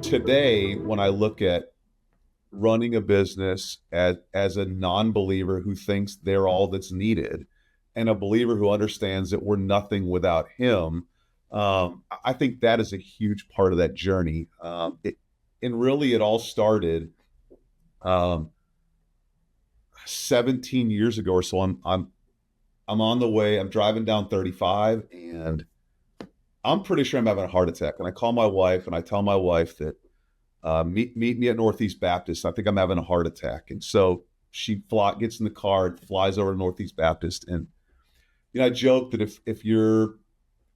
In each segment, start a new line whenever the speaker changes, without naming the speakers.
Today, when I look at running a business as a non-believer who thinks they're all that's needed, and a believer who understands that we're nothing without him, I think that is a huge part of that journey. And really, it all started um, 17 years ago or so. I'm on the way. I'm driving down 35, and I'm pretty sure I'm having a heart attack. And I call my wife, and I tell my wife that meet me at Northeast Baptist. I think I'm having a heart attack. And so she gets in the car and flies over to Northeast Baptist. And I joke that if you're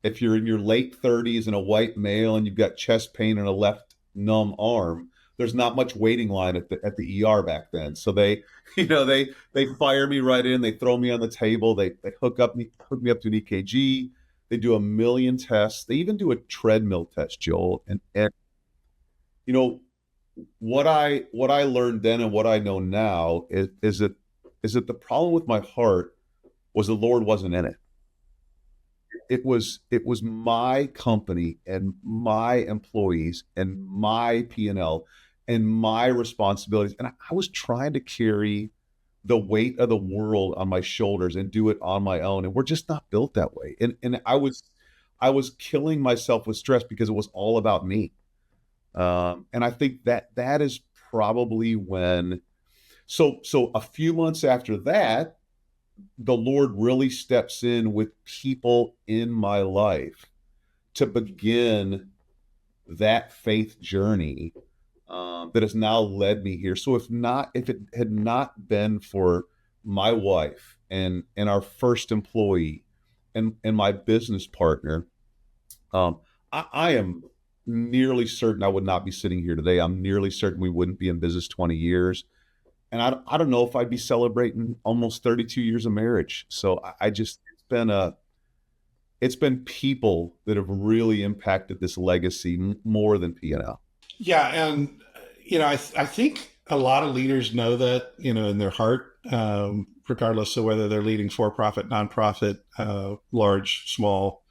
in your late 30s and a white male and you've got chest pain and a left numb arm, there's not much waiting line at the ER back then. So they they fire me right in. They throw me on the table. They hook me up to an EKG. They do a million tests. They even do a treadmill test, Joel. And you know what I learned then and what I know now is that the problem with my heart was the Lord wasn't in it. It was my company and my employees and my P&L and my responsibilities, and I was trying to carry the weight of the world on my shoulders and do it on my own, and we're just not built that way. And I was killing myself with stress because it was all about me. And I think that is probably when. So a few months after that, the Lord really steps in with people in my life to begin that faith journey that has now led me here. So if it had not been for my wife and our first employee and my business partner, I am nearly certain I would not be sitting here today. I'm nearly certain we wouldn't be in business 20 years. And I don't know if I'd be celebrating almost 32 years of marriage. So I just, it's been people that have really impacted this legacy more than P&L.
Yeah, and I think a lot of leaders know that in their heart, regardless of whether they're leading for-profit, nonprofit, large, small,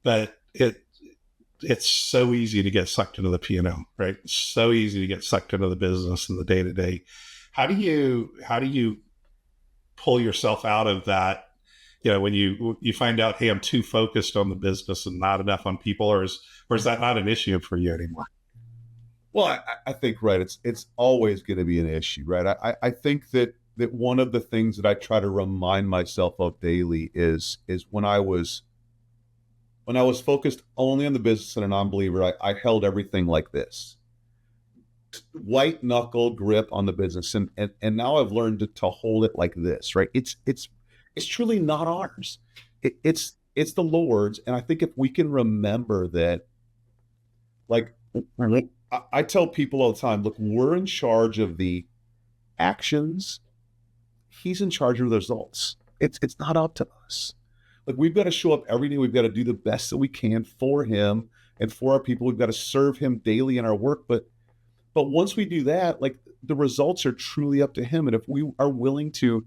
but it's so easy to get sucked into the P&L, right? It's so easy to get sucked into the business and the day to day. How do you pull yourself out of that? When you find out, hey, I'm too focused on the business and not enough on people, or is that not an issue for you anymore?
Well, I think, right, it's always going to be an issue, right? I think that one of the things that I try to remind myself of daily is when I was focused only on the business and a non-believer, I held everything like this: white knuckle grip on the business, and now I've learned to hold it like this, right? It's truly not ours. It's the Lord's, and I think if we can remember that, like, I tell people all the time, look, we're in charge of the actions. He's in charge of the results. It's not up to us. Like, we've got to show up every day. We've got to do the best that we can for him and for our people. We've got to serve him daily in our work. But once we do that, like, the results are truly up to him. And if we are willing to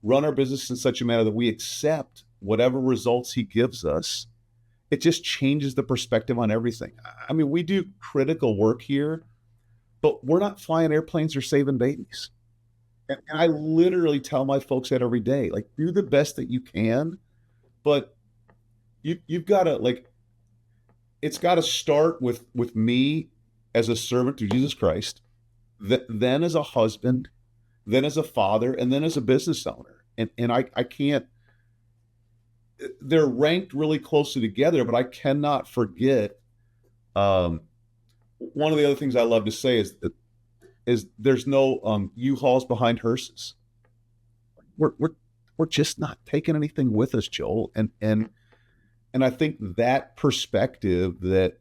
run our business in such a manner that we accept whatever results he gives us, it just changes the perspective on everything. I mean, we do critical work here, but we're not flying airplanes or saving babies. And I literally tell my folks that every day, like, do the best that you can, but you've got to, like, it's got to start with me as a servant to Jesus Christ, then as a husband, then as a father, and then as a business owner. And I can't, they're ranked really closely together, but I cannot forget. One of the other things I love to say is there's no U-Hauls behind hearses. We're just not taking anything with us, Joel. And I think that perspective that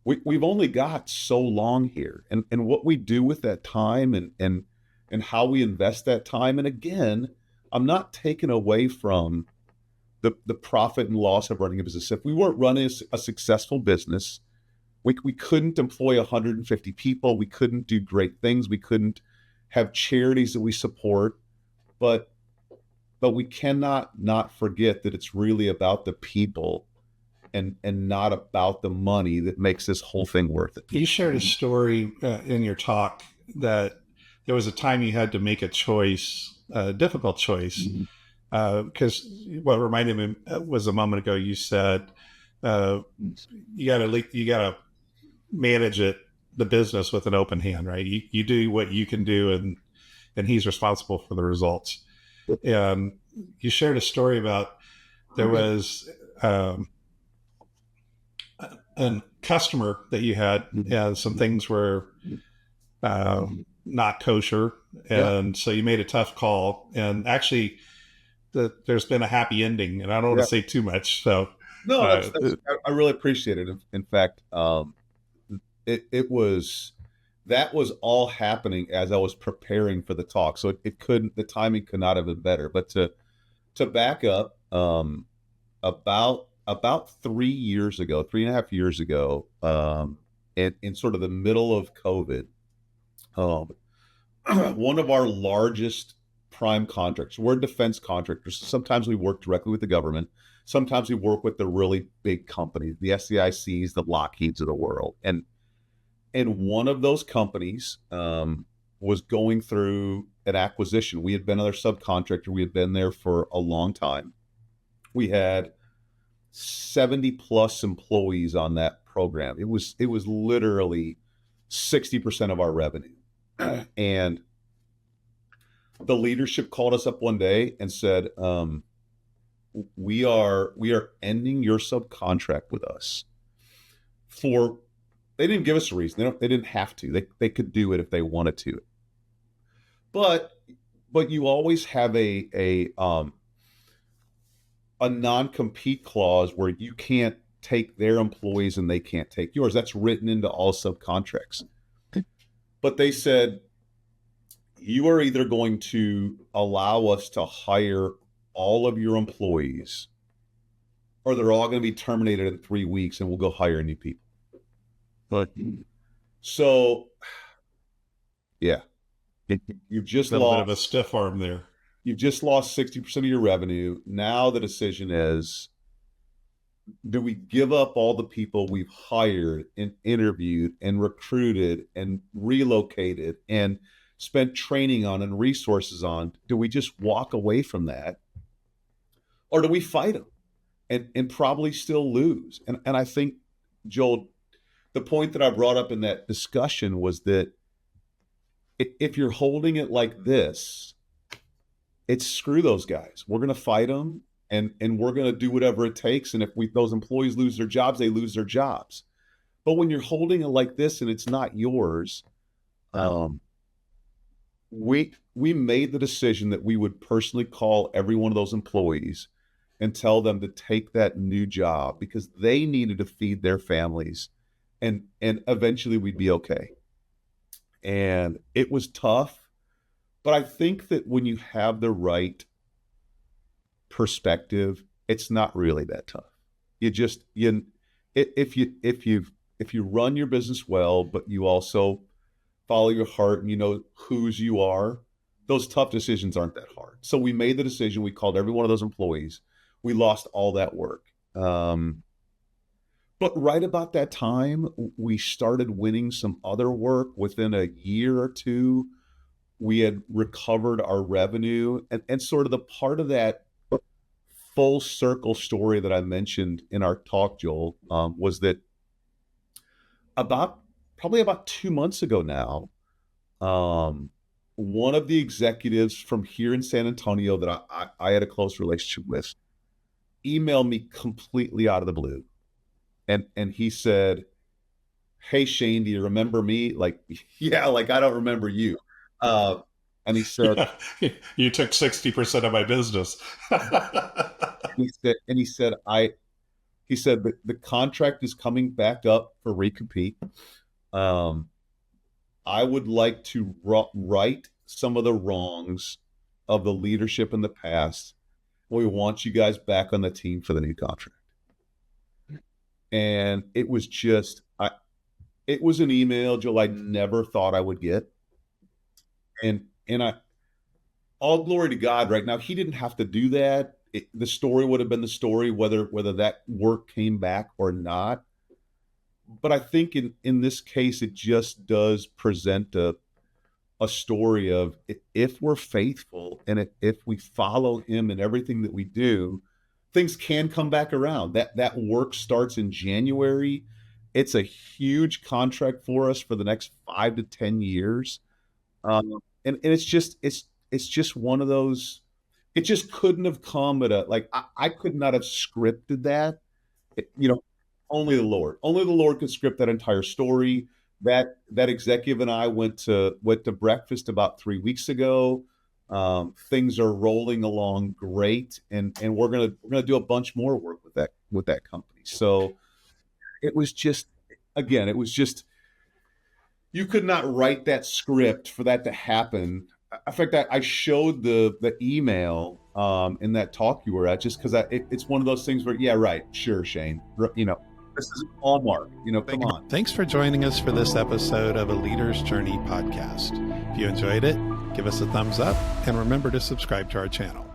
we've only got so long here, and what we do with that time and how we invest that time. And again, I'm not taking away from the profit and loss of running a business. If we weren't running a successful business, we couldn't employ 150 people. We couldn't do great things. We couldn't have charities that we support. But we cannot not forget that it's really about the people and not about the money that makes this whole thing worth it.
You shared a story in your talk that there was a time you had to make a choice, a difficult choice, because what reminded me was a moment ago you said uh, you gotta manage it, the business, with an open hand, right? You do what you can do, and he's responsible for the results. And you shared a story about there was a customer that you had, and some things were uh, not kosher,
Yeah.
and so you made a tough call. And actually, there's been a happy ending, and I don't want
Yeah.
to say too much. So,
No,
uh,
I really appreciate it. In fact, it was that was all happening as I was preparing for the talk. So it couldn't the timing could not have been better. But to back up, about 3 years ago, 3.5 years ago, in sort of the middle of COVID, um, one of our largest prime contractors, we're defense contractors. So sometimes we work directly with the government. Sometimes we work with the really big companies, the SCICs, the Lockheeds of the world. And one of those companies was going through an acquisition. We had been their subcontractor. We had been there for a long time. We had 70 plus employees on that program. It was literally 60% of our revenue. And the leadership called us up one day and said, we are ending your subcontract with us for they didn't give us a reason. They didn't have to. They could do it if they wanted to. But you always have a non-compete clause where you can't take their employees and they can't take yours. That's written into all subcontracts. But they said, you are either going to allow us to hire all of your employees, or they're all going to be terminated in 3 weeks and we'll go hire new people.
but
So, yeah, you've just
a little bit of a
lost
stiff arm there.
you've just lost 60% of your revenue. Now the decision is, do we give up all the people we've hired and interviewed and recruited and relocated and spent training on and resources on? Do we just walk away from that, or do we fight them and probably still lose? And I think, Joel, the point that I brought up in that discussion was that if you're holding it like this, it's screw those guys. We're going to fight them, and we're going to do whatever it takes. And if those employees lose their jobs, they lose their jobs. But when you're holding it like this and it's not yours, we made the decision that we would personally call every one of those employees and tell them to take that new job because they needed to feed their families, and eventually we'd be okay. And it was tough, but I think that when you have the right perspective, it's not really that tough. You just if you run your business well, but you also follow your heart and you know whose you are, those tough decisions aren't that hard. So we made the decision. We called every one of those employees. We lost all that work. But right about that time, we started winning some other work. Within a year or two, we had recovered our revenue. And sort of the part of that full circle story that I mentioned in our talk, Joel, was that probably about 2 months ago now, one of the executives from here in San Antonio that I had a close relationship with emailed me completely out of the blue. And he said, "Hey Shane, do you remember me?" Like, yeah, like I don't remember you. And he said,
Yeah, you took 60% of my business.
he said, the contract is coming back up for recompete. I would like to right some of the wrongs of the leadership in the past. We want you guys back on the team for the new contract. And it was just, it was an email, Joel, I never thought I would get. And all glory to God right now. He didn't have to do that. the story would have been the story, whether that work came back or not. But I think in this case, it just does present a story of, if we're faithful and if we follow him in everything that we do, things can come back around. That work starts in January. It's a huge contract for us for the next 5 to 10 years. And it's just one of those. It just couldn't have come at I could not have scripted that. You know, only the Lord could script that entire story. That executive and I went to breakfast about 3 weeks ago. Things are rolling along great, and we're gonna do a bunch more work with that company. So it was just, again, you could not write that script for that to happen. In fact, I showed the email in that talk you were at, just because it's one of those things where, yeah, right, sure, Shane, this is Hallmark, come on.
Thanks for joining us for this episode of A Leader's Journey podcast. If you enjoyed it, give us a thumbs up and remember to subscribe to our channel.